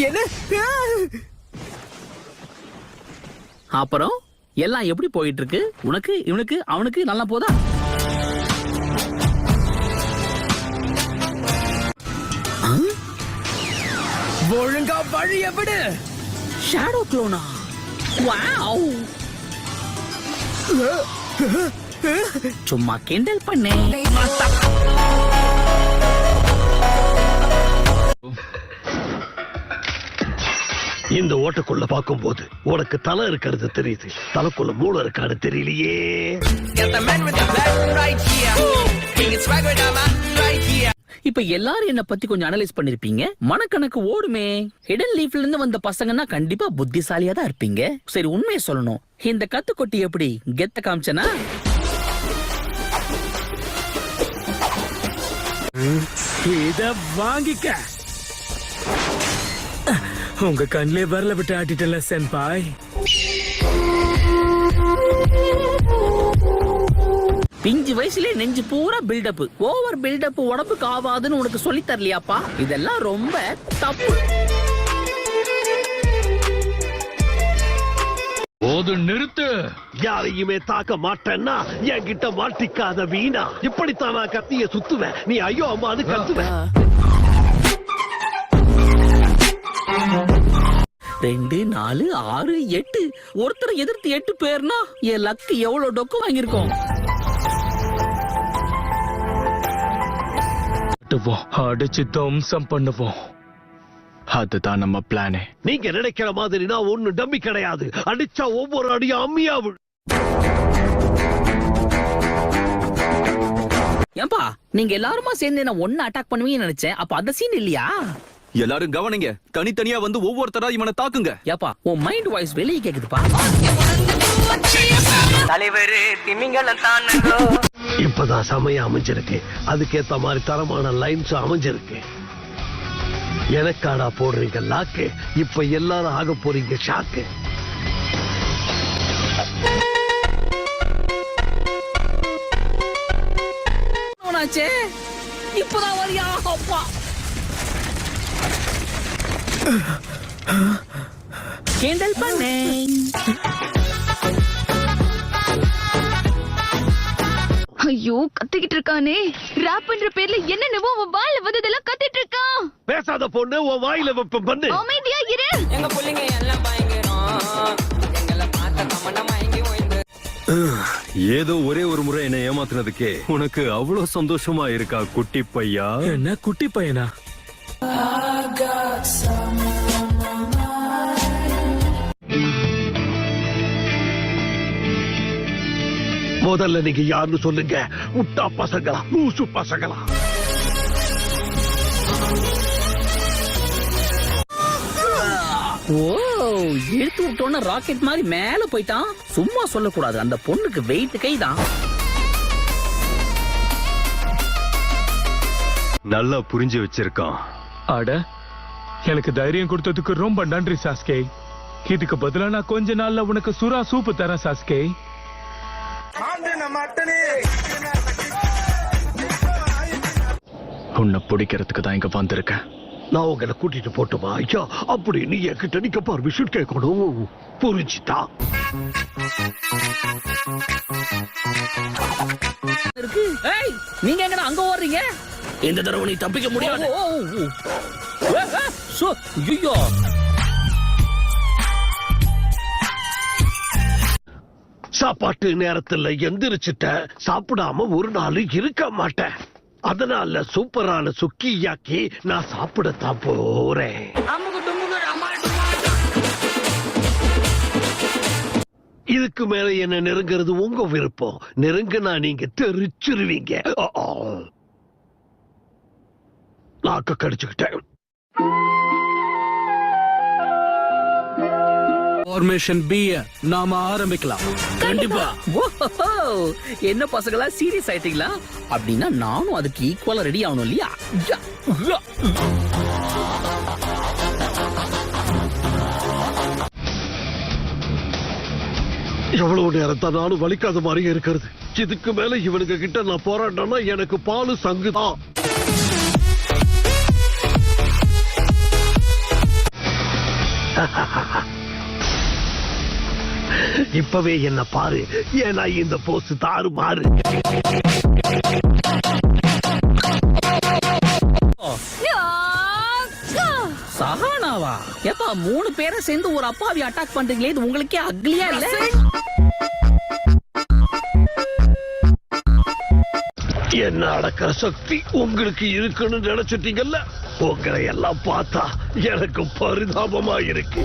என்ன? அப்புறம் எல்லாம் எப்படி போயிட்டு இருக்கு? உனக்கு, இவனுக்கு, அவனுக்கு நல்லா போதா? ஒழுங்கா வழிய விடு. ஷேடோ க்ளோனா? வாவ்! சும்மா கிண்டல் பண்ணே. இந்த ஓட்டக்குள்ள பாக்கும் போது உனக்கு தலை இருக்கிறது தெரியுது, தலைக்குள்ள மூளை இருக்கான்னு தெரியலையே. இப்ப எல்லாரும் என்ன பத்தி கொஞ்சம் அனலைஸ் பண்ணிருப்பீங்க. மனக்கணக்கு ஓடுமே. ஹிடன் லீஃப்ல இருந்து வந்த பசங்கன்னா கண்டிப்பா புத்திசாலியா தான் இருப்பீங்க. சரி, உண்மையை சொல்லணும், இந்த கத்துக்கொட்டி எப்படி கெத்த காமிச்சனா? இத வாங்கிக்க. உங்க கண்ணிலே வரல விட்டு ஆட்டிட்டல சென்பாய். பிஞ்சு வயசுல நெஞ்சு பூரா பில்டப். ஓவர் பில்டப் உடம்புக்கு ஆவாதுன்னு உனக்கு சொல்லி தரலையாப்பா? இதெல்லாம் ரொம்ப தப்பு. போது நிறுத்து. யாரையுமே தாக்க மாட்டேன்னா என்கிட்ட மாட்டிக்காத வீணா. இப்படித்தான் நான் கத்திய சுத்துவேன், நீ ஐயோ அம்மான்னு கத்துவேன். 2, 4, 6, 8 ஒருத்தரை எதிர்த்து 8 பேர்னா என் லக்கு எவ்வளவு டொக்கு வாங்கியிருக்கோம். அடிச்சு தம்சம் பண்ணுவோம். அதுதான் நம்ம பிளானே. நீங்க நினைக்கிற மாதிரி நான் ஒண்ணு டம்மி கிடையாது. அடிச்சா ஒவ்வொரு அடியும் அம்மியா விழு. ஏன்பா நீங்க எல்லாருமா சேர்ந்து என்ன ஒன்னு அட்டாக் பண்ணுவீங்கன்னு நினைச்சேன். அப்ப அந்த சீன் இல்லையா? எல்லாரும் கவனிங்க, தனித்தனியா வந்து ஒவ்வொருத்தரா இவனை தாக்குங்க. ஏப்பா உன் மைண்ட் வாய்ஸ் வெளியே கேக்குதுப்பா. தலைவரு திமிங்கலம் தானுங்கோ. இப்பதான் சமயம் அமைஞ்சிருக்கு, அதுக்கேத்த மாதிரி தரமான லைன்ஸ் அமைஞ்சிருக்கு. எனக்காடா போடுறீங்க லாக்கு, இப்ப எல்லாரும் ஆக போறீங்க ஷாக்கு. இப்பதான் வரியா? அப்பா கிண்டல் பண்ணே. ஐயோ, கத்திக்கிட்டு இருக்கானே. ராப் பண்ற பேர்ல என்னென்னவோ அவன் வாயில வந்ததெல்லாம் கத்திட்டு இருக்கான். பேசாத பொண்ணு, உன் வாயில வெப்பம் பண்ணு. அமைதியா இரு. எங்க புள்ளைங்க எல்லாம் பயங்கரம். எங்களை பார்த்த கமண்டம் வாங்கி ஓய்ந்து. ஏதோ ஒரே ஒரு முறை என்ன ஏமாத்துனதுக்கே உனக்கு அவ்வளவு சந்தோஷமா இருக்கா குட்டி பையா? என்ன குட்டி பையனா? முதல்ல நீங்க யாருன்னு சொல்லுங்க. முட்டா பசங்களா, லூசு பசங்களா? ஓ, இழுத்து விட்டோன்னு ராக்கெட் மாதிரி மேல போயிட்டான். சும்மா சொல்லக்கூடாது, அந்த பொண்ணுக்கு வெயிட் கைதான். நல்லா புரிஞ்சு வச்சிருக்கான். அட, எனக்கு தைரியம் கொடுத்ததுக்கு ரொம்ப நன்றி சாஸ்கே. இதுக்கு பதிலா நான் கொஞ்ச நாள்ல உனக்கு சுறா சூப்பு தரேன் சாஸ்கே. உன்னை பிடிக்கிறதுக்கு தான் இங்க வந்திருக்கேன். நான் உங்களை கூட்டிட்டு போட்டுமா? ஐயா, அப்படி நீ என்கிட்ட நிக்க பர்மிஷன் கேட்கணும், புரிஞ்சுதா? நீங்க எங்கடா அங்க ஓடுறீங்க? இந்த தடவை நீ தப்பிக்க முடியாது. சாப்பாட்டு நேரத்துல எந்திரிச்சிட்ட, சாப்பிடாம ஒரு நாள் இருக்க மாட்டேன். அதனால சூப்பரான சுக்கியாக்கி நான் சாப்பிடத்தான் போறேன். இதுக்கு மேல என்ன நெருங்கிறது உங்க விருப்பம். நெருங்கினா நீங்க தெரிச்சிருவீங்க. நாக்க கடிச்சுக்கிட்டேன். ஃபார்மேஷன் பி நாம ஆரம்பிக்கலாம். கண்டிப்பா. என்ன பசங்களா சீரியஸ் ஆயிட்டீங்களா? அப்படின்னா நானும் அதுக்கு ஈக்குவலா ரெடி ஆகணும் இல்லையா? எவ்வளவு நேரம் தான் நானும் வலிக்காத மாதிரியே இருக்கிறது. இதுக்கு மேல இவனுக்கு கிட்ட நான் போராட்டம்னா எனக்கு பாலு சங்குதான். இப்பவே என்ன பாரு, ஏன்னா இந்த போஸ் தாறு மாறு. சஹானாவா? எப்பா 3 பேரை சேர்ந்து ஒரு அப்பாவி அட்டாக் பண்றீங்களே, இது உங்களுக்கே அக்லியா இல்ல? என்ன அடக்கிற சக்தி உங்களுக்கு இருக்குன்னு நினைச்சிட்டீங்கல்ல? உங்களை எல்லாம் பார்த்தா எனக்கு பரிதாபமா இருக்கு.